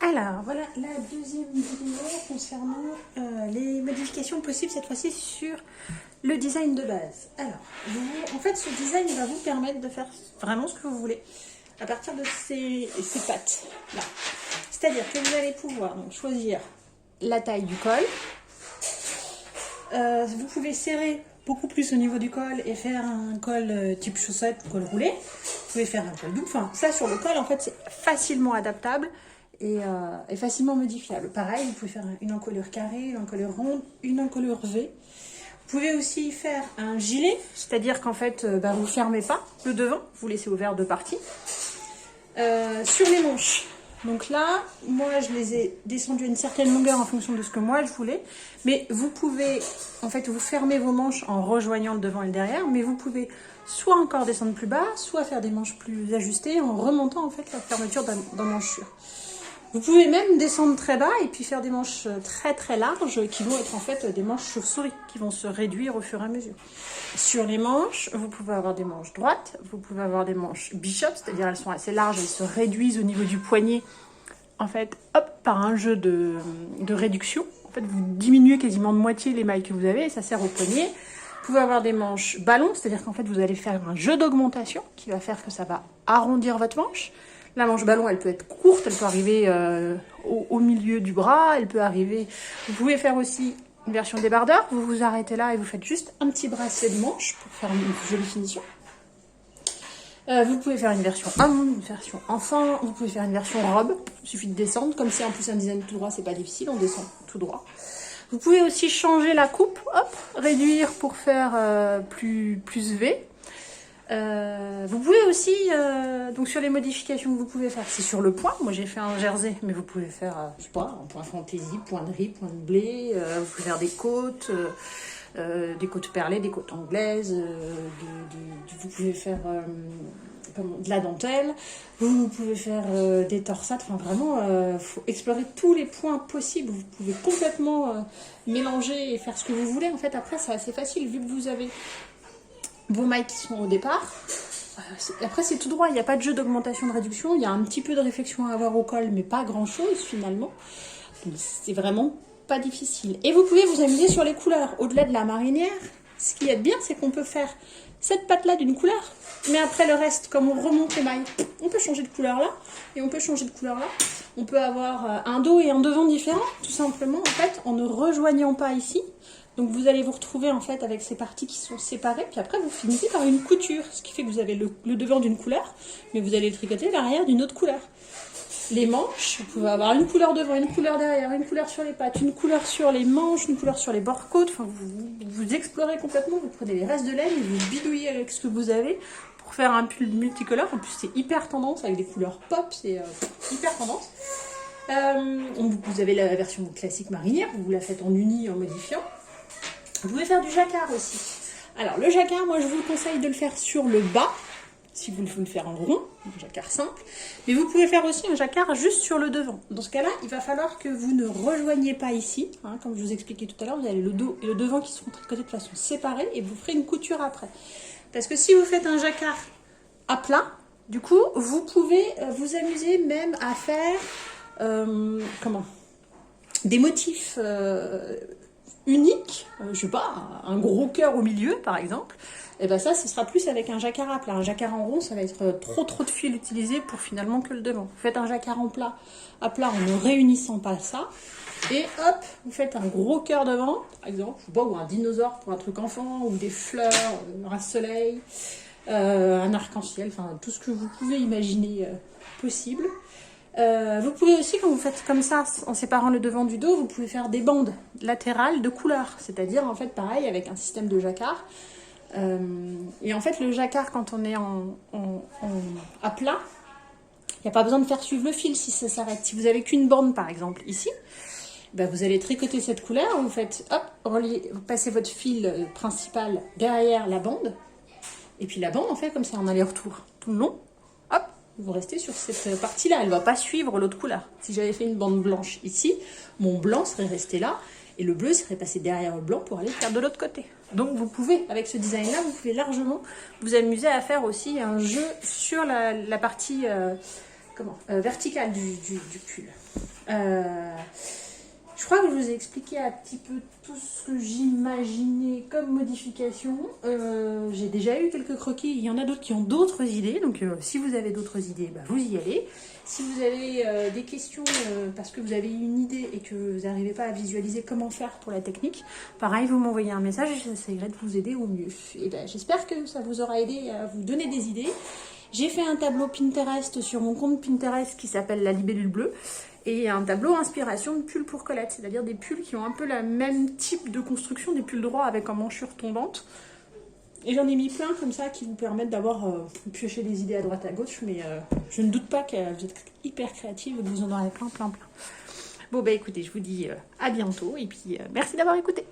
Alors, voilà la deuxième vidéo concernant les modifications possibles, cette fois-ci sur le design de base. Alors, en fait, ce design va vous permettre de faire vraiment ce que vous voulez à partir de ces pattes-là. C'est-à-dire que vous allez pouvoir donc, choisir la taille du col. Vous pouvez serrer beaucoup plus au niveau du col et faire un col type chaussette ou col roulé. Vous pouvez faire un col double. Enfin, ça sur le col, en fait, c'est facilement adaptable et facilement modifiable. Pareil, vous pouvez faire une encolure carrée, une encolure ronde, une encolure V. Vous pouvez aussi faire un gilet, c'est-à-dire qu'en fait, vous ne fermez pas le devant, vous laissez ouvert deux parties. Sur les manches, donc là, moi je les ai descendues à une certaine longueur en fonction de ce que moi je voulais. Mais vous pouvez, en fait, vous fermer vos manches en rejoignant le devant et le derrière, mais vous pouvez soit encore descendre plus bas, soit faire des manches plus ajustées en remontant en fait la fermeture d'emmanchure. Vous pouvez même descendre très bas et puis faire des manches très très larges qui vont être en fait des manches chauve-souris qui vont se réduire au fur et à mesure. Sur les manches, vous pouvez avoir des manches droites, vous pouvez avoir des manches bishop, c'est-à-dire elles sont assez larges, elles se réduisent au niveau du poignet en fait, hop, par un jeu de réduction. En fait, vous diminuez quasiment de moitié les mailles que vous avez et ça sert au poignet. Vous pouvez avoir des manches ballons, c'est-à-dire qu'en fait vous allez faire un jeu d'augmentation qui va faire que ça va arrondir votre manche. La manche ballon, elle peut être courte, elle peut arriver au milieu du bras, elle peut arriver... Vous pouvez faire aussi une version débardeur, vous vous arrêtez là et vous faites juste un petit bracelet de manche pour faire une jolie finition. Vous pouvez faire une version homme, une version enfant, vous pouvez faire une version robe, il suffit de descendre, comme c'est en plus un design tout droit, c'est pas difficile, on descend tout droit. Vous pouvez aussi changer la coupe, hop, réduire pour faire plus V. Vous pouvez aussi, donc sur les modifications que vous pouvez faire, c'est sur le point. Moi j'ai fait un jersey, mais vous pouvez faire, je sais pas, un point fantaisie, point de riz, point de blé. Vous pouvez faire des côtes perlées, des côtes anglaises. Vous pouvez faire de la dentelle. Vous pouvez faire des torsades. Enfin vraiment, faut explorer tous les points possibles. Vous pouvez complètement mélanger et faire ce que vous voulez. En fait, après c'est assez facile vu que vous avez vos mailles qui sont au départ. Après c'est tout droit, il n'y a pas de jeu d'augmentation de réduction, il y a un petit peu de réflexion à avoir au col, mais pas grand chose finalement. C'est vraiment pas difficile. Et vous pouvez vous amuser sur les couleurs. Au-delà de la marinière, ce qui est bien, c'est qu'on peut faire cette patte-là d'une couleur, mais après le reste, comme on remonte les mailles, on peut changer de couleur là, et on peut changer de couleur là. On peut avoir un dos et un devant différents, tout simplement, en fait, en ne rejoignant pas ici. Donc vous allez vous retrouver en fait avec ces parties qui sont séparées, puis après vous finissez par une couture, ce qui fait que vous avez le devant d'une couleur, mais vous allez tricoter l'arrière d'une autre couleur. Les manches, vous pouvez avoir une couleur devant, une couleur derrière, une couleur sur les pattes, une couleur sur les manches, une couleur sur les bords-côtes. Enfin, vous explorez complètement, vous prenez les restes de laine et vous bidouillez avec ce que vous avez pour faire un pull multicolore. En plus c'est hyper tendance avec des couleurs pop, c'est hyper tendance. Vous avez la version classique marinière, vous la faites en uni en modifiant. Vous pouvez faire du jacquard aussi. Alors le jacquard, moi je vous conseille de le faire sur le bas, si vous voulez le faire en rond, un jacquard simple. Mais vous pouvez faire aussi un jacquard juste sur le devant. Dans ce cas-là, il va falloir que vous ne rejoigniez pas ici. Hein, comme je vous expliquais tout à l'heure, vous avez le dos et le devant qui seront tricotés de façon séparée et vous ferez une couture après. Parce que si vous faites un jacquard à plat, du coup, vous pouvez vous amuser même à faire des motifs unique, je sais pas, un gros cœur au milieu par exemple, et ben ça ce sera plus avec un jacquard à plat. Un jacquard en rond ça va être trop de fil utilisé pour finalement que le devant. Vous faites un jacquard à plat en ne réunissant pas ça, et hop, vous faites un gros cœur devant, par exemple, je sais pas, ou un dinosaure pour un truc enfant, ou des fleurs, un soleil, un arc-en-ciel, enfin tout ce que vous pouvez imaginer possible. Vous pouvez aussi, quand vous faites comme ça, en séparant le devant du dos, vous pouvez faire des bandes latérales de couleurs. C'est-à-dire, en fait, pareil, avec un système de jacquard. Et en fait, le jacquard, quand on est à plat, il n'y a pas besoin de faire suivre le fil si ça s'arrête. Si vous avez qu'une bande, par exemple, ici, ben vous allez tricoter cette couleur, vous faites, hop, vous passez votre fil principal derrière la bande. Et puis la bande, en fait, comme c'est un aller-retour tout le long, hop, vous restez sur cette partie-là, elle ne va pas suivre l'autre couleur. Si j'avais fait une bande blanche ici, mon blanc serait resté là, et le bleu serait passé derrière le blanc pour aller faire de l'autre côté. Donc vous pouvez, avec ce design-là, vous pouvez largement vous amuser à faire aussi un jeu sur la partie verticale du pull. Je crois que je vous ai expliqué un petit peu tout ce que j'imaginais comme modification. J'ai déjà eu quelques croquis, il y en a d'autres qui ont d'autres idées, donc si vous avez d'autres idées, bah, vous y allez. Si vous avez des questions parce que vous avez une idée et que vous n'arrivez pas à visualiser comment faire pour la technique, pareil, vous m'envoyez un message et j'essaierai de vous aider au mieux. Et ben, j'espère que ça vous aura aidé à vous donner des idées. J'ai fait un tableau Pinterest sur mon compte Pinterest qui s'appelle La Libellule Bleue et un tableau inspiration de pulls pour Colette, c'est-à-dire des pulls qui ont un peu le même type de construction, des pulls droits avec une manchure tombante. Et j'en ai mis plein comme ça qui vous permettent d'avoir pioché des idées à droite à gauche, mais je ne doute pas que vous êtes hyper créative et que vous en aurez plein. Bon bah écoutez, je vous dis à bientôt et puis merci d'avoir écouté.